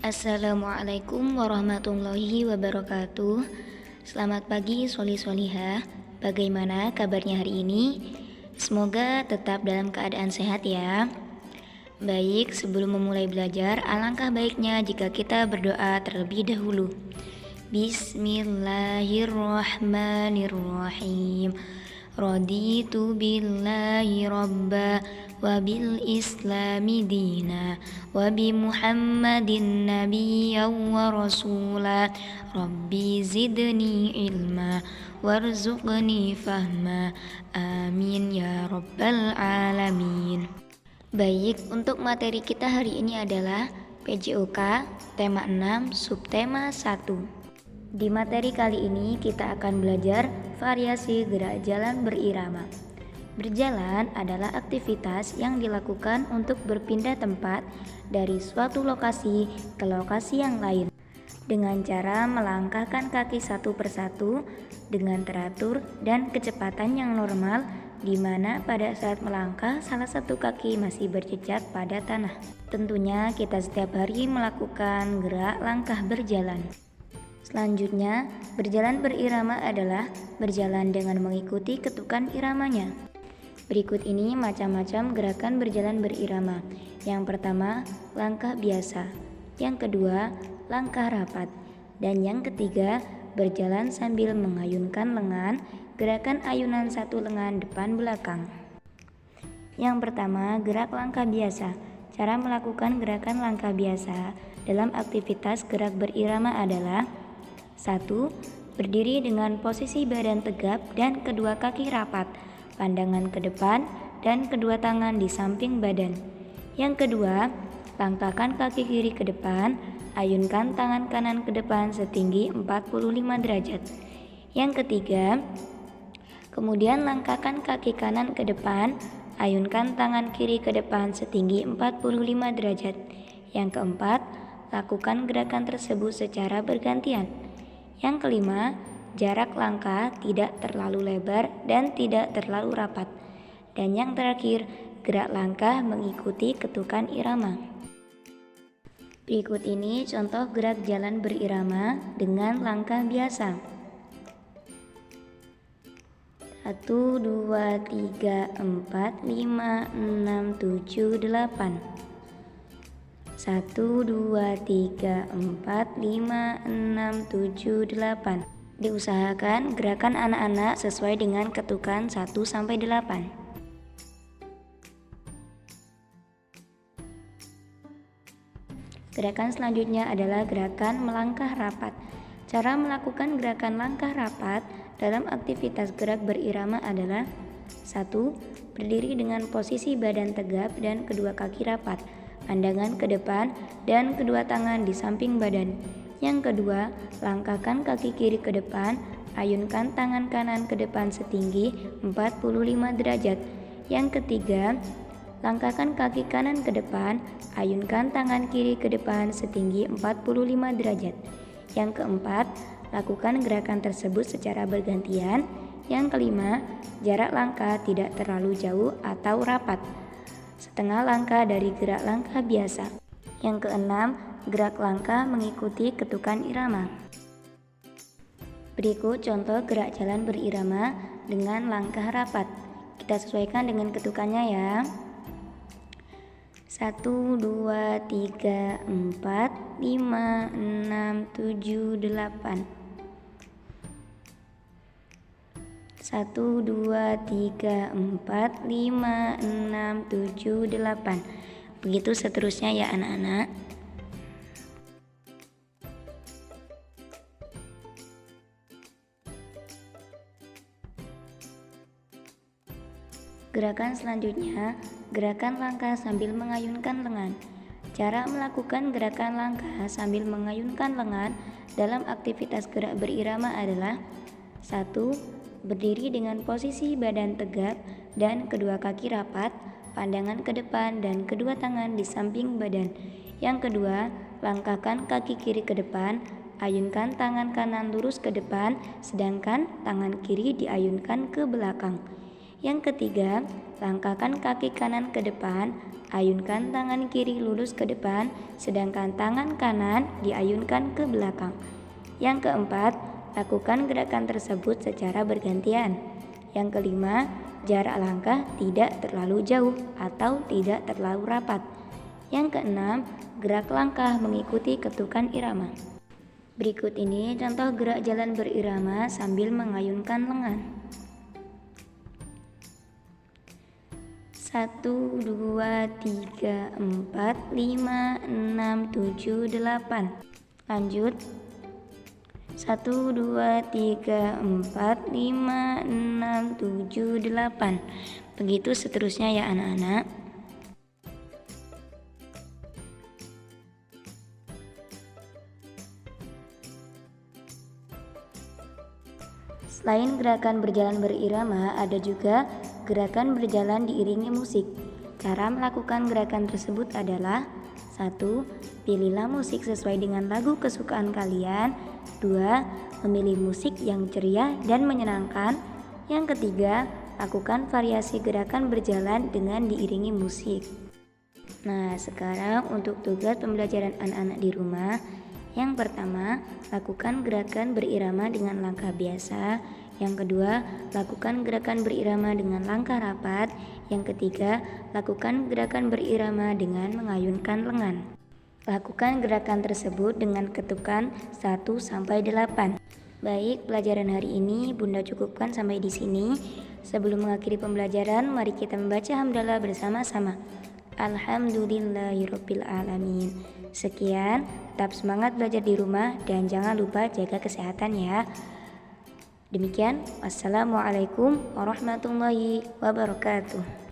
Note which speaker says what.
Speaker 1: Assalamualaikum warahmatullahi wabarakatuh. Selamat pagi soli-solihah. Bagaimana kabarnya hari ini? Semoga tetap dalam keadaan sehat ya. Baik, sebelum memulai belajar, alangkah baiknya jika kita berdoa terlebih dahulu. Bismillahirrahmanirrahim. Raditu billahi rabba wa bil islami dina wa bi muhammadin nabiyyan wa rasula rabbi zidni ilma warzuqni fahma amin ya rabbal alamin. Baik, untuk materi kita hari ini adalah PJOK tema 6 subtema 1. Di materi kali ini kita akan belajar variasi gerak jalan berirama. Berjalan adalah aktivitas yang dilakukan untuk berpindah tempat dari suatu lokasi ke lokasi yang lain dengan cara melangkahkan kaki satu persatu dengan teratur dan kecepatan yang normal, di mana pada saat melangkah salah satu kaki masih berjejak pada tanah. Tentunya kita setiap hari melakukan gerak langkah berjalan. Selanjutnya, berjalan berirama adalah berjalan dengan mengikuti ketukan iramanya. Berikut ini macam-macam gerakan berjalan berirama. Yang pertama, langkah biasa. Yang kedua, langkah rapat. Dan yang ketiga, berjalan sambil mengayunkan lengan, gerakan ayunan satu lengan depan belakang. Yang pertama, gerak langkah biasa. Cara melakukan gerakan langkah biasa dalam aktivitas gerak berirama adalah: 1. Berdiri dengan posisi badan tegap dan kedua kaki rapat, pandangan ke depan dan kedua tangan di samping badan. Yang kedua, langkahkan kaki kiri ke depan, ayunkan tangan kanan ke depan setinggi 45 derajat. Yang ketiga, kemudian langkahkan kaki kanan ke depan, ayunkan tangan kiri ke depan setinggi 45 derajat. Yang keempat, lakukan gerakan tersebut secara bergantian. Yang kelima, jarak langkah tidak terlalu lebar dan tidak terlalu rapat. Dan yang terakhir, gerak langkah mengikuti ketukan irama. Berikut ini contoh gerak jalan berirama dengan langkah biasa. 1, 2, 3, 4, 5, 6, 7, 8. 1, 2, 3, 4, 5, 6, 7, 8. Diusahakan gerakan anak-anak sesuai dengan ketukan 1-8. Gerakan selanjutnya adalah gerakan melangkah rapat. Cara melakukan gerakan langkah rapat dalam aktivitas gerak berirama adalah: 1. Berdiri dengan posisi badan tegap dan kedua kaki rapat, pandangan ke depan dan kedua tangan di samping badan. Yang kedua, langkahkan kaki kiri ke depan, ayunkan tangan kanan ke depan setinggi 45 derajat. Yang ketiga, langkahkan kaki kanan ke depan, ayunkan tangan kiri ke depan setinggi 45 derajat. Yang keempat, lakukan gerakan tersebut secara bergantian. Yang kelima, jarak langkah tidak terlalu jauh atau rapat, setengah langkah dari gerak langkah biasa. Yang keenam, gerak langkah mengikuti ketukan irama. Berikut contoh gerak jalan berirama dengan langkah rapat. Kita sesuaikan dengan ketukannya ya. 1, 2, 3, 4, 5, 6, 7, 8. 1, 2, 3, 4, 5, 6, 7, 8. Begitu seterusnya ya anak-anak. Gerakan selanjutnya, gerakan langkah sambil mengayunkan lengan. Cara melakukan gerakan langkah sambil mengayunkan lengan dalam aktivitas gerak berirama adalah: 1. Berdiri dengan posisi badan tegap dan kedua kaki rapat, pandangan ke depan dan kedua tangan di samping badan. Yang kedua, langkahkan kaki kiri ke depan, ayunkan tangan kanan lurus ke depan, sedangkan tangan kiri diayunkan ke belakang. Yang ketiga, langkahkan kaki kanan ke depan, ayunkan tangan kiri lurus ke depan, sedangkan tangan kanan diayunkan ke belakang. Yang keempat, lakukan gerakan tersebut secara bergantian. Yang kelima, jarak langkah tidak terlalu jauh atau tidak terlalu rapat. Yang keenam, gerak langkah mengikuti ketukan irama. Berikut ini contoh gerak jalan berirama sambil mengayunkan lengan. 1, 2, 3, 4, 5, 6, 7, 8. Lanjut. 1, 2, 3, 4, 5, 6, 7, 8. Begitu seterusnya ya anak-anak. Selain gerakan berjalan berirama, ada juga gerakan berjalan diiringi musik. Cara melakukan gerakan tersebut adalah 1. Pilihlah musik sesuai dengan lagu kesukaan kalian. 2. Memilih musik yang ceria dan menyenangkan. Yang ketiga, lakukan variasi gerakan berjalan dengan diiringi musik. Nah, sekarang untuk tugas pembelajaran anak-anak di rumah. Yang pertama, lakukan gerakan berirama dengan langkah biasa. Yang kedua, lakukan gerakan berirama dengan langkah rapat. Yang ketiga, lakukan gerakan berirama dengan mengayunkan lengan. Lakukan gerakan tersebut dengan ketukan 1-8. Baik, pelajaran hari ini Bunda cukupkan sampai di sini. Sebelum mengakhiri pembelajaran, mari kita membaca hamdalah bersama-sama. Alhamdulillahirabbil alamin. Sekian, tetap semangat belajar di rumah dan jangan lupa jaga kesehatan ya. Demikian, wassalamualaikum warahmatullahi wabarakatuh.